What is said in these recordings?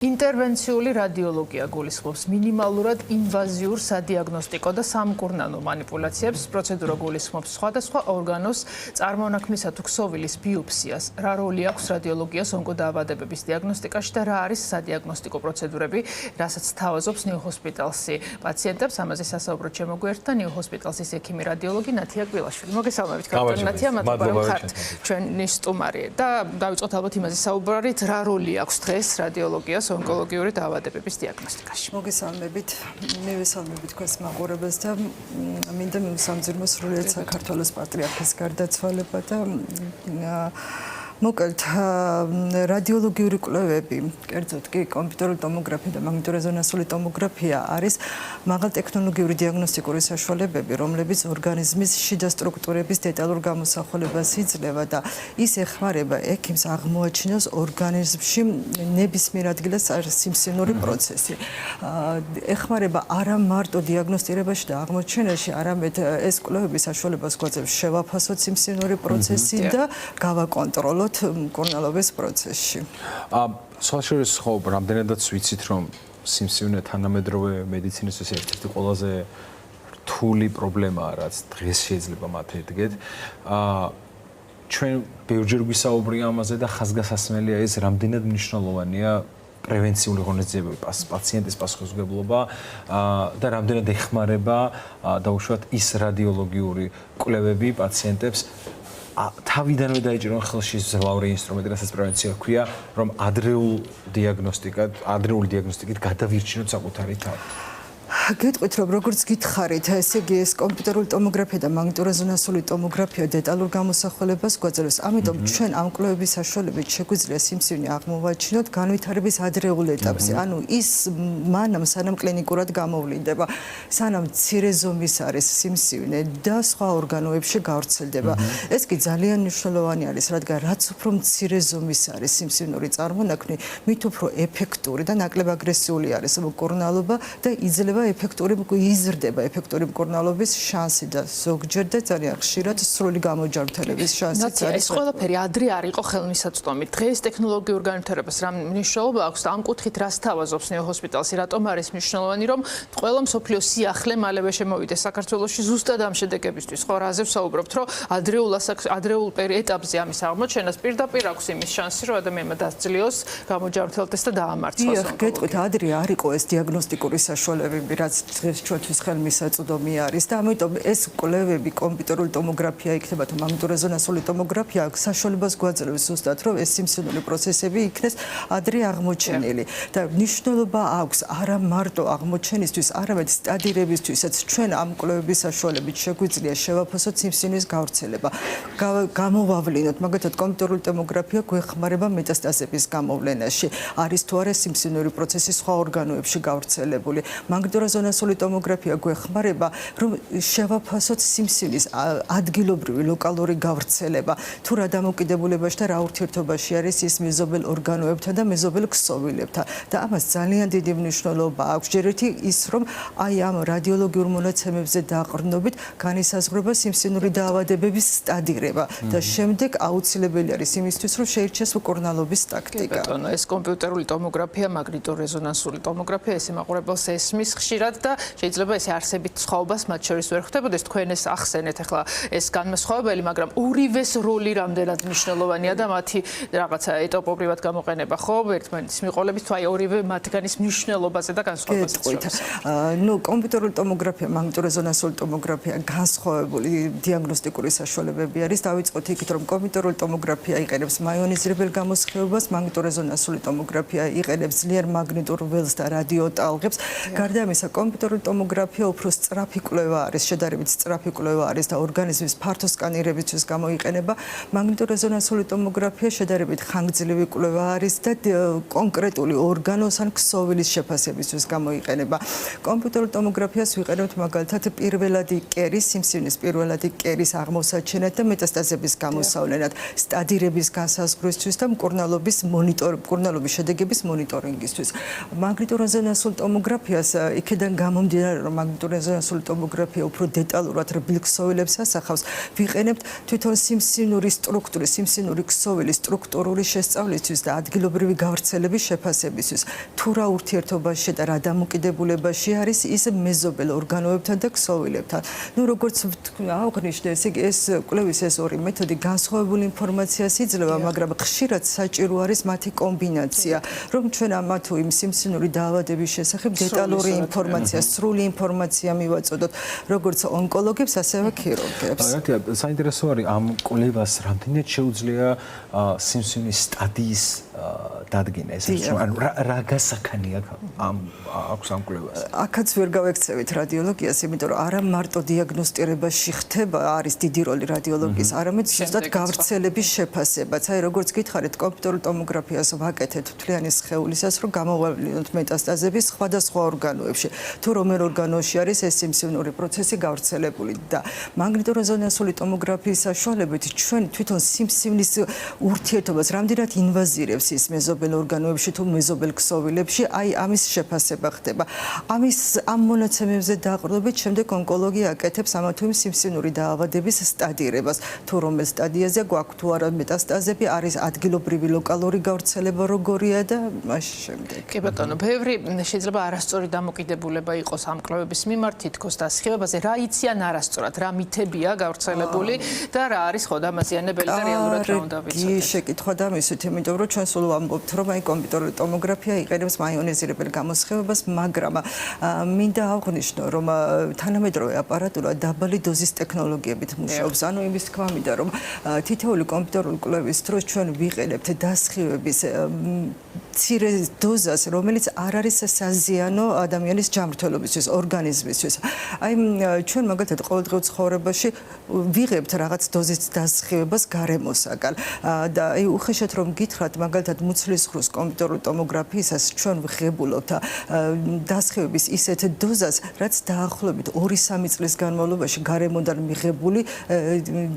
ინტერვენციული რადიოლოგია გულისხმობს მინიმალურად ინვაზიურ სადიაგნოსტიკო და სამკურნალო манипуляციებს. პროცედურა გულისხმობს სხვადასხვა ორგანოს წარმონაქმნისა თუ ქსოვილის ბიოპსიას. რა როლი აქვს რადიოლოგიას ონკოდაავადებების დიაგნოსტიკაში და რა არის სადიაგნოსტიკო პროცედურები, რასაც თავაზობს New Hospital-ში პაციენტებს. ამაზე სასაუბროდ შემოგვიერთდა New Hospital-ის ექიმი რადიოლოგი ნათია გვილაშვილი. მოგესალმებით, კაპიტანი ნათია, მადლობა რომ ხართ ჩვენი სტუმარი. და დავიწყოთ ალბათ იმაზე საუბარით, რა როლი აქვს დღეს რადიოლოგიას ონკოლოგიური დაავადებების დიაგნოსტიკაში. მოგესალმებით, მივესალმებით თქვენს მაყურებელს და მინდა მივსამძიმო სრულიად საქართველოს პატრიარქის გარდაცვალება და მოკლედ რადიოლოგიური კვლევები, კერძოდ კი კომპიუტერული ტომოგრაფია და მაგნიტურეზონანსული ტომოგრაფია არის მაღალტექნოლოგიური დიაგნოსტიკური საშუალებები, რომლებიც ორგანიზმის შიდა სტრუქტურების დეტალურ გამოსახულებას იძლევა და ის ეხმარება ექიმს აღმოაჩინოს ორგანიზმში ნებისმიერ ადგილას სიმსივნური პროცესი. ეხმარება არა მარტო დიაგნოსტირებაში და აღმოჩენაში, არამედ ეს კვლევები საშუალებას გვაძლევს შევაფასოთ სიმსივნური პროცესი და გავაკონტროლოთ მკურნალობის პროცესში. საშუალებას ხო რამდენადაც ვიცით, რომ სიმსივნე თანამედროვე მედიცინისთვის ერთ-ერთი ყველაზე რთული პრობლემაა, რაც დღეს შეიძლება მათ ედგეთ. ჩვენ ბევრჯერ გვისაუბრია ამაზე და ხაზგასასმელია ეს, რამდენად მნიშვნელოვანია პრევენციული ღონისძიებები, პაციენტის პასუხისმგებლობა და რამდენად ეხმარება დაუშვათ ის რადიოლოგიური კვლევები პაციენტებს თავიდანვე დაიჭირონ ხელში ზღვაური ინსტრუმენტი, რასაც პრევენცია ჰქვია, რომ ადრეული დიაგნოსტიკით გადავირჩინოთ საკუთარი თავი. გეტყვით, რომ როგორც გითხარით, ესე იგი ეს კომპიუტერული ტომოგრაფია და მაგნიტურეზონანსული ტომოგრაფია დეტალურ გამოსახულებას გვაძლევს. ამიტომ ჩვენ ამ კვლევების საშუალებით შეგვიძლია სიმსივნე აღმოვაჩინოთ განვითარების ადრეულ ეტაპზე. ანუ ის მანამ სანამ კლინიკურად გამოვლინდება, სანამ მცირე ზომის არის სიმსივნე და სხვა ორგანოებში გავრცელდება. ეს კი ძალიან მნიშვნელოვანი არის, რადგან რაც უფრო მცირე ზომის არის სიმსივნური წარმონაქმნი, მით უფრო ეფექტური და ნაკლებ აგრესიული არის მკურნალობა და იძლევა იზრდება ეფექტური მკურნალობის შანსი და ზოგჯერ და ძალიან ხშირად სრული გამოჯანმრთელების შანსიც არის. ეს ყველაფერი ადრე არ იყო ხელმისაწვდომი. დღეს ტექნოლოგიურ განვითარებას რა მნიშვნელობა აქვს და ამ კუთხით რას თავაზობს New Hospital-ში, რატომ არის მნიშვნელოვანი, რომ ყველა მსოფლიო სიახლე მალევე შემოვიდეს საქართველოში ზუსტად ამ შედეგებისთვის. ხო, რაზე ვსაუბრობთ, რომ ადრეულ ეტაპზე ამის აღმოჩენას პირდაპირ აქვს იმის შანსი, რომ ადამიანმა დასძლიოს, გამოჯანმრთელდეს და დაამარცხოს. გეტყვით, ადრე არ იყო ეს დიაგნოსტიკური საშუალებები, რაც დღეს ჩვენთვის ხელმისაწვდომი არის და ამიტომ ეს კვლევები კომპიუტერული ტომოგრაფია იქნება თუ მაგნიტურეზონანსული ტომოგრაფია საშუალებას გვაძლევს ზუსტად, რომ ეს სიმსივნური პროცესები იქნეს ადრე აღმოჩენილი და მნიშვნელობა აქვს არა მარტო აღმოჩენისთვის, არამედ სტადირებისთვისაც. ჩვენ ამ კვლევების საშუალებით შეგვიძლია შევაფასოთ სიმსივნის გავრცელება, გამოვავლინოთ, მაგალითად კომპიუტერული ტომოგრაფია გვეხმარება მეტასტაზების გამოვლენაში, არის თუ არა სიმსივნური პროცესი სხვა ორგანოებში გავრცელებული. მაგნიტურეზონანსული ტომოგრაფია გვეხმარება, რომ შევაფასოთ სიმსივნის ადგილობრივი ლოკალური გავრცელება, თუ რა დამოკიდებულებაში და რა ურთიერთობაში არის ის მეზობელ ორგანოებთან და მეზობელ ქსოვილებთან. და ამას ძალიან დიდი მნიშვნელობა აქვს. ჯერ ერთი ის, რომ აი ამ რადიოლოგიურ მონაცემებზე დაყრდნობით განისაზღვრება სიმსივნური დაავადებების სტადირება და შემდეგ აუცილებელი არის იმისთვის, რომ შეირჩეს მკურნალობის ტაქტიკა. ბატონო, ეს კომპიუტერული ტომოგრაფია, მაგნიტურეზონანსული ტომოგრაფია, ეს მაყურებელს ესმის ხშირად და შეიძლება ესე არსებით სხვაობას მათ შორის ვერ ხვდებოდეს. თქვენ ეს ახსენეთ ახლა ეს განმასხვავებელი, მაგრამ ორივეს როლი რამდენად მნიშვნელოვანია და მათი რაღაცა ეტოპობრივად გამოყენება ხო ერთმანეთის მიყოლებით თუ აი ორივე მათგანის მნიშვნელობაზე და განსხვავებაზე. კომპიუტერული ტომოგრაფია, მაგნიტურეზონანსული ტომოგრაფია განსხვავებული დიაგნოსტიკური საშუალებები არის. დავიწყოთ იქით, რომ კომპიუტერული ტომოგრაფია იყენებს მაიონიზირებელ გამოსხივებას, მაგნიტურეზონანსული ტომოგრაფია იყენებს ძლიერ მაგნიტურ ველს და რადიოტალღებს. გარდა ამისა, კომპიუტერული ტომოგრაფია უფრო სწრაფი კვლევა არის, შედარებით სწრაფი კვლევა არის და ორგანიზმის ფართო სკანირებისთვის გამოიყენება. მაგნიტურეზონანსული ტომოგრაფია შედარებით ხანგრძლივი კვლევა არის და კონკრეტული ორგანოს ან ქსოვილის შეფასებისთვის გამოიყენება. კომპიუტერულ ტომოგრაფიას ვიყენებთ მაგალითად პირველადი კერის, სიმსივნის პირველადი კერის აღმოსაჩენად და მეტასტაზების გამოსავლენად, სტადირების განსაზღვრისთვის და მკურნალობის შედეგების მონიტორინგისთვის. მაგნიტურეზონანსულ ტომოგრაფიას იქით აქედან გამომდინარე, რომ მაგნიტორეზონანსული ტომოგრაფია უფრო დეტალურად რბილ ქსოვილებს ასახავს, ვიყენებთ თვითონ სიმსივნური სტრუქტურის, სიმსივნური ქსოვილის სტრუქტურული შესწავლისთვის და ადგილობრივი გავრცელების შეფასებისთვის. თუ რა ურთიერთობაში და რა დამოკიდებულებაში არის ის მეზობელ ორგანოებთან და ქსოვილებთან. ნუ როგორც აღვნიშნე, ეს კვლევის ეს ორი მეთოდი განსხვავებული ინფორმაციას იძლევა, მაგრამ ხშირად საჭირო არის მათი კომბინაცია, რომ ჩვენ ამა თუ იმ სიმსივნური დაავადების შესახებ დეტალური ინფორმაცია, სრული ინფორმაცია მივაწოდოთ, როგორც ონკოლოგებს, ასევე ქირურგებს. საინტერესო არის ამ კვლევას რამდენად შეუძლია სიმსივნის სტადიის დადგენა, ეს რა გასახანი აქვს ამ კვლევას? აქაც ვერ გავექცევით რადიოლოგიას, იმიტომ რომ არა მარტო დიაგნოსტირებაში ხდება, არის დიდი როლი რადიოლოგიის, არამედ ზუსტად გავრცელების შეფასებაც. აი, როგორც გითხარით, კომპიუტერულ ტომოგრაფიას ვაკეთებთ მთლიანი სხეულისას, რომ გამოვავლინოთ მეტასტაზები სხვადასხვა ორგანოებში. თუ რომელ ორგანოში არის ეს სიმსივნური პროცესი გავრცელებული და მაგნიტორეზონანსული ტომოგრაფიის საშუალებით ჩვენ თვითონ სიმსივნის ურთიერთობას რამდენად ინვაზირებს ის მეზობელ ორგანოებში თუ მეზობელ ქსოვილებში, აი ამის შეფასება ხდება. ამ მონაცემებზე დაყრდნობით შემდეგ ონკოლოგი აკეთებს ამა თუ იმ სიმსივნური დაავადების სტადირებას. თუ რომელ სტადიაზე გვაქვს თუ არა მეტასტაზები, არის ადგილობრივი ლოკალური გავრცელება როგორია და მაშინ შემდეგ. კი ბატონო, ბევრი შეიძლება არასწორი დამოკიდებულება იყოს ამ კვლევების მიმართ თითქოს დასხივებაზე, რა იციან არასწორად, რა მითებია გავრცელებული და რა არის ხოდამაზიანებელი და რეალურად რა უნდა ვიცოდეთ. კი, შეკითხვა დამისვით, იმიტომ რომ ჩვენ სულ ვამბობთ, რომ აი კომპიუტერული ტომოგრაფია იყენებს მაიონიზირებელ გამოსხივებას, მაგრამ მინდა აღვნიშნო, რომ თანამედროვე აპარატურა დაბალი დოზის ტექნოლოგიებით მუშაობს. ანუ იმის თქმა მინდა, რომ თითოეული კომპიუტერული კვლევის დროს ჩვენ ვიყენებთ დასხივების მცირე დოზას, რომელიც არ არის საზიანო ადამიანის ჯანმრთელობისთვის, ორგანიზმისთვის. აი ჩვენ მაგალითად ყოველდღიურ ცხოვრებაში ვიღებთ რაღაც დოზის დასხივებას გარემოსაგან და აი უხეშად რომ გითხრათ, მაგალითად მუცლის ღრუს კომპიუტერული ტომოგრაფიისას ჩვენ ვღებულობთ დასხივების ისეთ დოზას, რაც დაახლოებით 2-3 წლის განმავლობაში გარემოდან მიღებული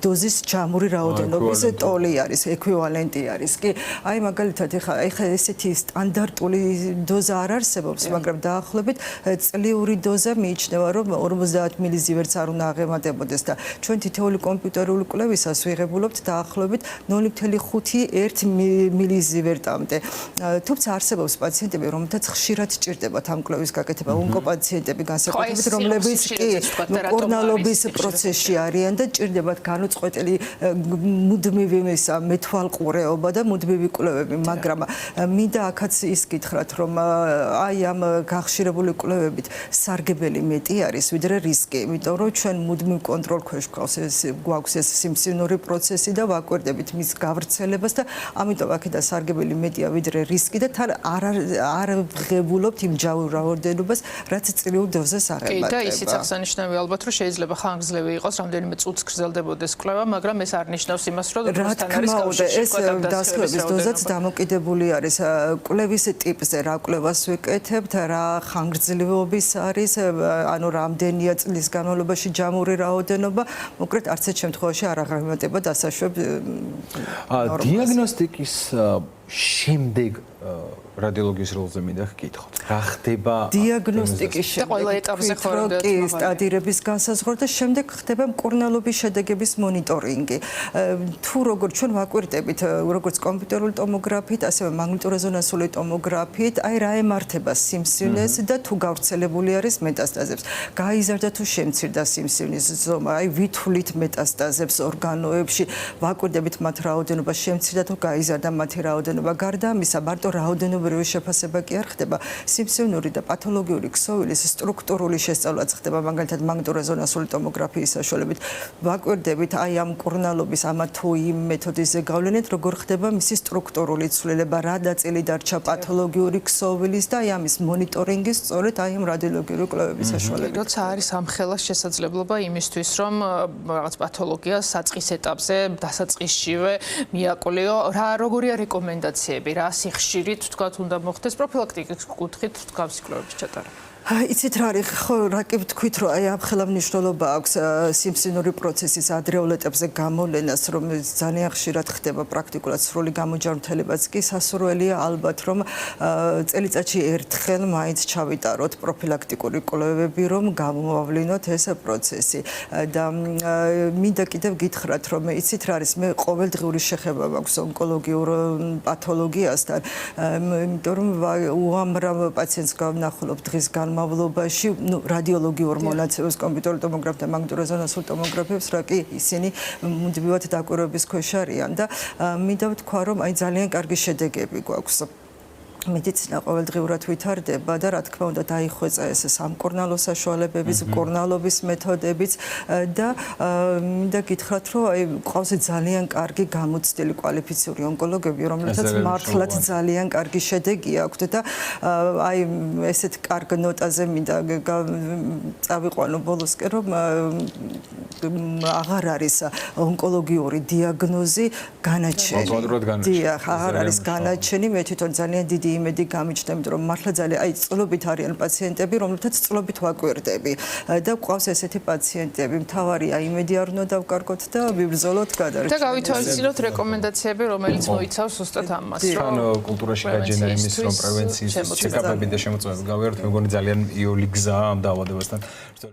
დოზის ჯამური რაოდენობის ტოლი არის, ეკვივალენტი არის. კი, აი მაგალითად ეხლა ესეთი სტანდარტული დოზა არ არსებობს, მაგრამ დაახლოებით წლიური დოზა მიიჩნევა, რომ 50 მილიზივერტს არ უნდა აღემატებოდეს და ჩვენ თითოეული კომპიუტერული კვლევისას ვიღებულობთ დაახლოებით 0.5-1 მილიზივერტამდე. თუმცა არსებობს პაციენტები, რომლითაც ხშირად ჭირდებათ ამ კვლევის გაკეთება, ონკოპაციენტები განსაკუთრებით, რომლებიც კი კორნალობის პროცესში არიან და ჭირდებათ განუწყვეტელი მუდმივი მეთვალყურეობა და მუდმივი კვლევები, მაგრამ მინდა აქაც ის გითხრათ, რომ აი ამ გახშირებული კვლევებით სარგებელი მეტი არის, ვიდრე რისკი, იმიტომ რომ ჩვენ მუდმივ კონტროლ ქვეშ გვაქვს ეს სიმსივნური პროცესი და ვაკვირდებით მის გავრცელებას და ამიტომ აქედან სარგებელი მეტია, ვიდრე რისკი და თან არ ვღებულობთ იმ ჯაურ რაოდენობას, რაც წლიურ დოზას აღემატება. კი, და ისიც აღსანიშნავია ალბათ, რომ შეიძლება ხანგრძლივი იყოს, რამდენიმე წუთს გრძელდებოდეს კვლევა, მაგრამ ეს არ ნიშნავს იმას, რომ დროსთან არის კავშირში ეს დასხივების დოზაც დამოკიდებული არის კვლევის ტიპზე, რა კვლევას ვიკეთებთ, რა ხანგრძლივობის არის, ანუ რამდენია წლის განმავლობაში ჯამური რაოდენობა, მოკლედ არც ერთ შემთხვევაში არ აღემატება დასაშვებ ნორმას. დიაგნოსტიკის შემდეგ რადიოლოგიის როლზე მინდა გკითხოთ. რა ხდება დიაგნოსტიკის ყველა ეტაპზე ხდება სტადირების განსაზღვრა და შემდეგ ხდება მკურნალობის შედეგების მონიტორინგი. თუ როგორც ჩვენ ვაკვირდებით, როგორც კომპიუტერული ტომოგრაფიით, ასევე მაგნიტორეზონანსული ტომოგრაფიით, აი რა ემართება სიმსივნეს და თუ გავრცელებული არის მეტასტაზებს. გაიზარდა თუ შემცირდა სიმსივნის ზომა, აი ვითვლით მეტასტაზებს ორგანოებში, ვაკვირდებით მათ რაოდენობა, შემცირდა თუ გაიზარდა მათი რაოდენობა. გარდა ამისა, მარტო რაოდენობრივი შეფასება კი არ ხდება. სიმსივნური და პათოლოგიური ქსოვილის სტრუქტურული შესწავლაც ხდება, მაგალითად მაგნიტორეზონანსული ტომოგრაფიის საშუალებით. ვაკვირდებით აი ამ კურნალობის ამა თუ იმ მეთოდის გავლენით, როგორ ხდება მისი სტრუქტურული ცვლილება, რა ნაწილი დარჩა პათოლოგიური ქსოვილის და აი ამის მონიტორინგი სწორედ აი ამ რადიოლოგიური კვლევების საშუალებით. როცა არის ამ ხელას შესაძლებლობა იმისთვის, რომ რაღაც პათოლოგია საწყის ეტაპზე, დასაწყისშივე მიაკლიო, როგორია რეკომენდაციები, რა სიხშირით თქვათ უნდა მოხდეს პროფილაქტიკის კუთხით, საკითხით მსგავსი კვლევების ჩატარება. იცით რა არის ხო რა კი ვთქვით რომ აი ამ ხელა მნიშვნელობა აქვს სიმსივნური პროცესის ადრეულ ეტაპზე გამოვლენას რომ ძალიან ხშირად ხდება პრაქტიკულად სრული გამოჯანმრთელებაც კი სასურველია ალბათ რომ წელიწადში ერთხელ მაინც ჩავიტაროთ პროფილაქტიკური კვლევები რომ გამოვავლინოთ ეს პროცესი და მინდა კიდევ გითხრათ რომ იცით რა არის მე ყოველდღიური შეხება მაქვს ონკოლოგიურ პათოლოგიასთან იმიტომ რომ უამრავ პაციენტს გავნახულობ დღის განმავლობაში რადიოლოგიურ მონაცემებს კომპიუტერულ ტომოგრაფთან მაგნიტურეზონანსულ ტომოგრაფებს რა კი ისინი მუდმივად დაკვირვების ქვეშ არიან და მინდა ვთქვა რომ აი ძალიან კარგი შედეგები გვაქვს მედიცინა ყოველდღიურად ვითარდება და რა თქმა უნდა დაიხვეწა ეს სამკურნალო საშუალებების მკურნალობის მეთოდებიც და მინდა გითხრათ რომ აი ყავს ძალიან კარგი გამოცდილი კვალიფიციური ონკოლოგები რომლებსაც მართლაც ძალიან კარგი შედეგი აქვთ და აი ესეთ კარგ ნოტაზე მინდა წავიყვანო ბოლოსკენ რომ აღარ არის ონკოლოგიური დიაგნოზი განაჩენი დიახ აღარ არის განაჩენი მე თვითონ ძალიან დიდი იმედი გამიჩნდა, იმიტომ რომ მართლა ძალიან აი წლობით არიან პაციენტები, რომლებთაც წლობით ვაკვირდები და ყავს ესეთი პაციენტები. მთავარია იმედი არ უნდა დავკარგოთ და ვიბრძოლოთ გადარჩენა. და გავითვალისწინოთ რეკომენდაციები, რომელიც მოიცავს ზუსტად ამას, რომ კულტურაში გაჯენა იმის, რომ პრევენციის ჩეკაპები და შემოწმებები გავიაროთ, მე მგონი ძალიან იოლი გზაა ამ დაავადებასთან.